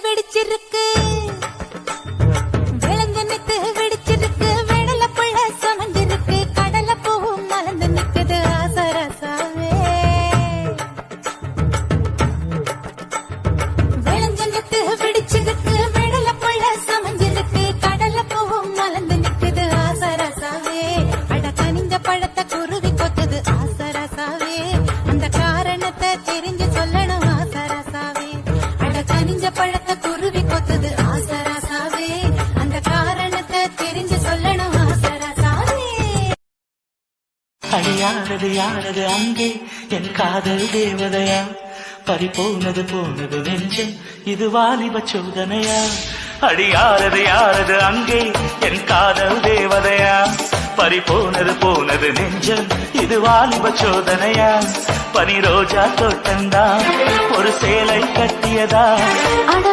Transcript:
வெடிச்சிருக்கு விளஞ்சனத்து வெடிச்சிருக்கு வெடல புள்ள சமஞ்சிருக்கு கடல பூவும் மலர்ந்து நிக்குது ஆசரசாவே விளஞ்சனத்து வெடிச்சிருக்கு வெடல புள்ள சமஞ்சிருக்கு கடல பூவும் மலர்ந்து நிக்குது ஆசரசாவே அட கனிஞ்ச பழத்தை குருவி கொத்துது ஆசரசாவே அந்த காரணத்தை தெரிஞ்சு சொல்லணும் ஆசரசாவே அட கனிஞ்ச பழத்தை குருவி கொத்துது ஆசரசாவே அந்த காரணத்தை தெரிஞ்சு சொல்லணும் ஆசரசாவே அடியாரது யாரது அங்கே என் காதல் தேவதையா பறிபோனது போனது நெஞ்சம் இது வாலிப சோதனையா அடியாரது யாரது அங்கே என் காதல் தேவதையா பறிபோனது போனது நெஞ்சம் இது வாலிப சோதனையா பனி ரோஜா தோட்டந்தா ஒரு சேலை கட்டியதா அட